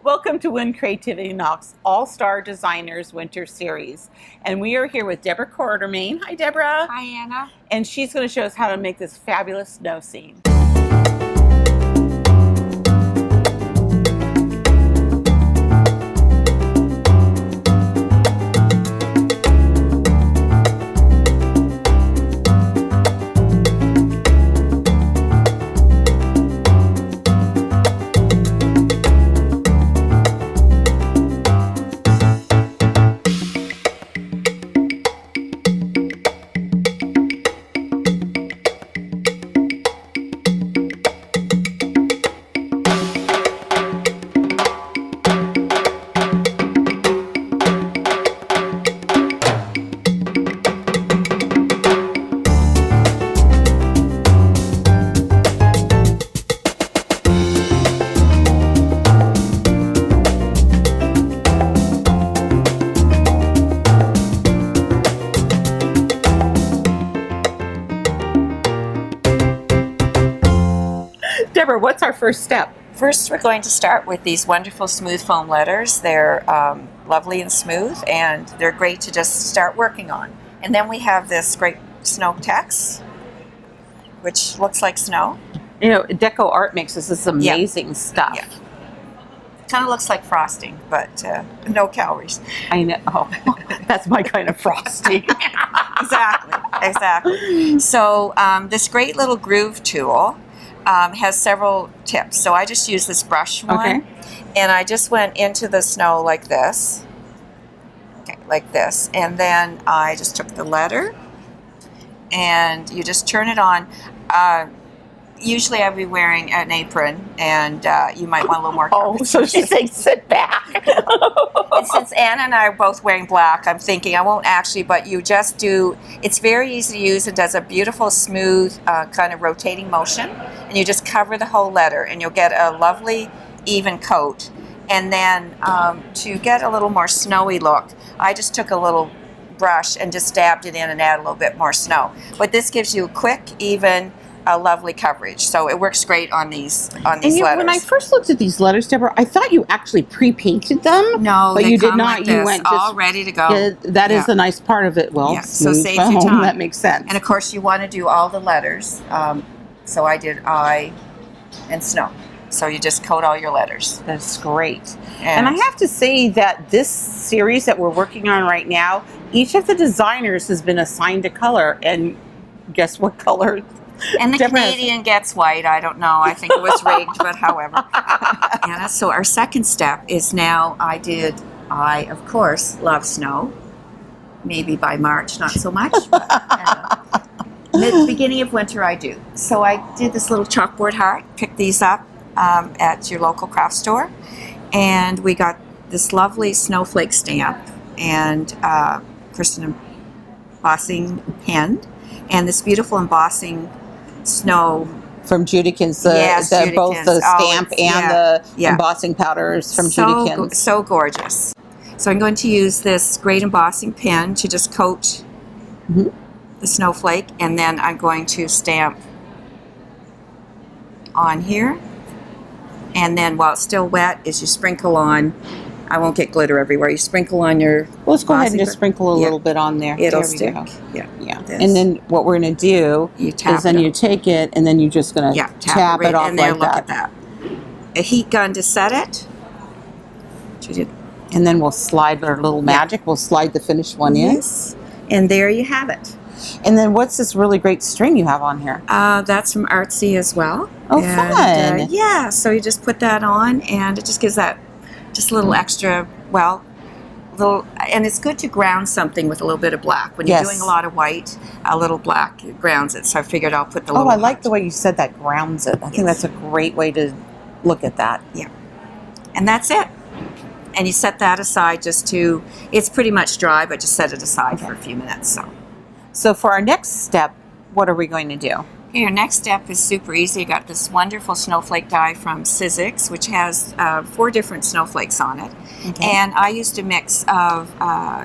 Welcome to When Creativity Knocks All-Star Designers Winter Series. And we are here with Deborah Quartermain. Hi, Deborah. Hi, Anna. And she's going to show us how to make this fabulous snow scene. Deborah, what's our first step? First, we're going to start with these wonderful smooth foam letters. They're lovely and smooth, and they're great to just start working on. And then we have this great snow text, which looks like snow. You know, Deco Art makes this amazing stuff. Yeah. Kind of looks like frosting, but no calories. I know. Oh, that's my kind of frosting. Exactly. So this great little groove tool has several tips. So I just used this brush one, and I just went into the snow like this. Okay, like this. And then I just took the letter, and you just turn it on. Usually I'd be wearing an apron, and you might want a little more coverage. Oh, so she's saying sit back. And since Anna and I are both wearing black, I'm thinking I won't actually, but you just do, it's very easy to use. It does a beautiful, smooth, kind of rotating motion, and you just cover the whole letter, and you'll get a lovely, even coat. And then to get a little more snowy look, I just took a little brush and just dabbed it in and add a little bit more snow. But this gives you a quick, even, a lovely coverage, so it works great on these letters. When I first looked at these letters, Deborah, I thought you actually pre-painted them. No, but they you did come not. like You this, went all just ready to go. Yeah, that is the nice part of it. Well, yeah. So smooth save your foam, time. That makes sense. And of course, you want to do all the letters. So I did I and snow. So you just coat all your letters. That's great. And I have to say that this series that we're working on right now, each of the designers has been assigned a color, and guess what color? And the Canadian gets white. I don't know. I think it was rigged, but however. Anna, so our second step is now I, of course, love snow. Maybe by March, not so much. But, beginning of winter, I do. So I did this little chalkboard heart, picked these up at your local craft store. And we got this lovely snowflake stamp and, of course, an embossing pen. And this beautiful embossing snow from Judikins, both the stamp and the embossing powders from Judikins. So gorgeous. So I'm going to use this great embossing pen to just coat the snowflake, and then I'm going to stamp on here. And then while it's still wet, is you sprinkle on. I won't get glitter everywhere. You sprinkle on your. Well, let's go ahead and just sprinkle a little bit on there. It'll there stick. Go. Yeah. And then what we're going to do is then you take it, and then you're just going to tap it off and there, like look that. At that. A heat gun to set it. And then we'll slide our little magic. We'll slide the finished one in. And there you have it. And then what's this really great string you have on here? That's from Artsy as well. Oh, fun. Yeah, so you just put that on, and it just gives that just a little extra, and it's good to ground something with a little bit of black. When you're doing a lot of white, a little black grounds it. So I figured I'll put the little... Oh, I like the way you said that, grounds it. I think that's a great way to look at that. Yeah. And that's it. And you set that aside it's pretty much dry, but just set it aside for a few minutes. So for our next step, what are we going to do? Your next step is super easy. You got this wonderful snowflake die from Sizzix, which has 4 different snowflakes on it. Okay. And I used a mix of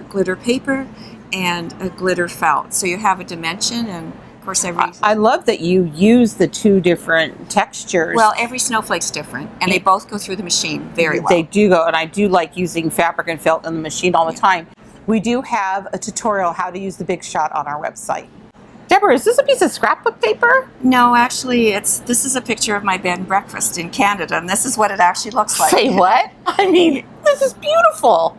glitter paper and a glitter felt. So you have a dimension, and Of course, every I love that you use the two different textures. well, every snowflake's different, and they both go through the machine very well. They do go, and I do like using fabric and felt in the machine all the time. We do have a tutorial how to use the Big Shot on our website. Deborah, is this a piece of scrapbook paper? No, actually, this is a picture of my bed and breakfast in Canada, and this is what it actually looks like. Say what? I mean, this is beautiful.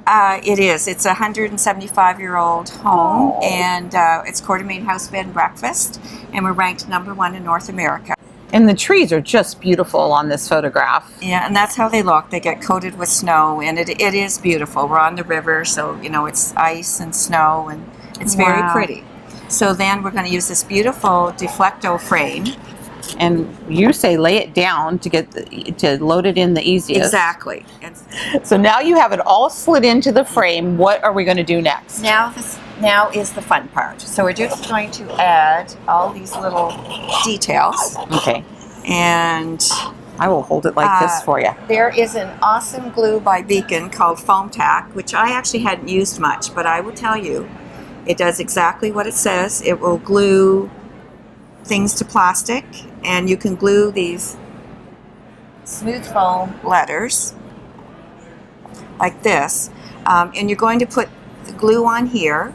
It is. It's a 175-year-old home, and it's Coeur d'Alene House Bed and Breakfast, and we're ranked #1 in North America. And the trees are just beautiful on this photograph. Yeah, and that's how they look. They get coated with snow, and it is beautiful. We're on the river, so it's ice and snow, and it's very pretty. So then we're going to use this beautiful Deflecto frame. And you say lay it down to get to load it in the easiest. Exactly. So now you have it all slid into the frame. What are we going to do next? Now is the fun part. So we're just going to add all these little details. Okay. And I will hold it like this for you. There is an awesome glue by Beacon called Foam Tack, which I actually hadn't used much, but I will tell you, it does exactly what it says. It will glue things to plastic, and you can glue these smooth foam letters like this, and you're going to put the glue on here.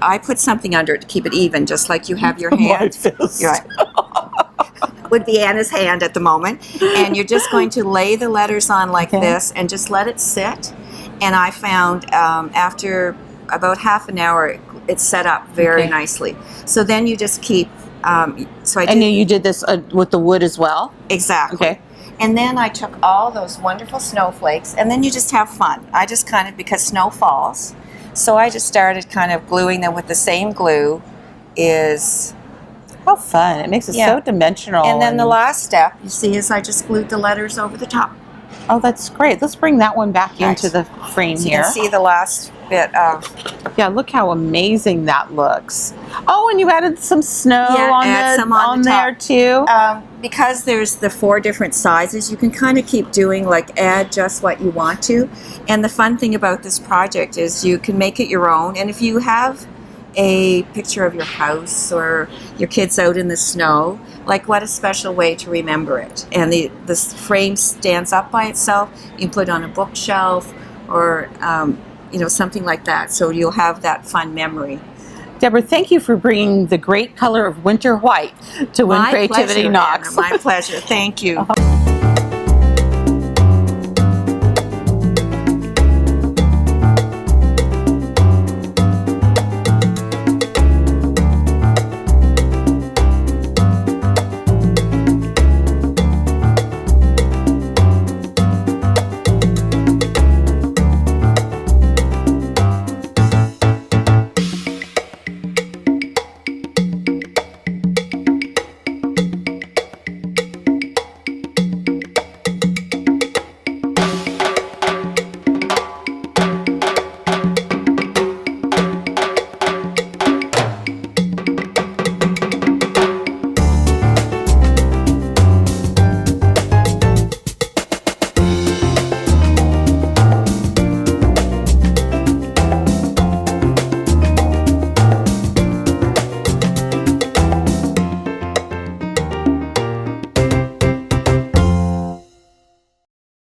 I put something under it to keep it even, just like you have your hand. My fist. You're right. Would be Anna's hand at the moment, and you're just going to lay the letters on like this and just let it sit. And I found after about half an hour it's set up very nicely. So then you just keep and you did this with the wood as well? Exactly. Okay. And then I took all those wonderful snowflakes, and then you just have fun. I just kind of, because snow falls, so I just started kind of gluing them with the same glue. How fun. It makes it so dimensional. And then the last step, you see, is I just glued the letters over the top. Oh, that's great. Let's bring that one back into the frame so here. You can see the last bit of... Yeah, look how amazing that looks. Oh, and you added some snow on there too. Because there's the 4 different sizes, you can kind of keep doing, like, add just what you want to. And the fun thing about this project is you can make it your own. And if you have a picture of your house or your kids out in the snow, like, what a special way to remember it. And the frame stands up by itself. You can put it on a bookshelf or something like that, so you'll have that fun memory. Deborah, thank you for bringing the great color of winter white to When Creativity Knocks. Anna, my pleasure. Thank you.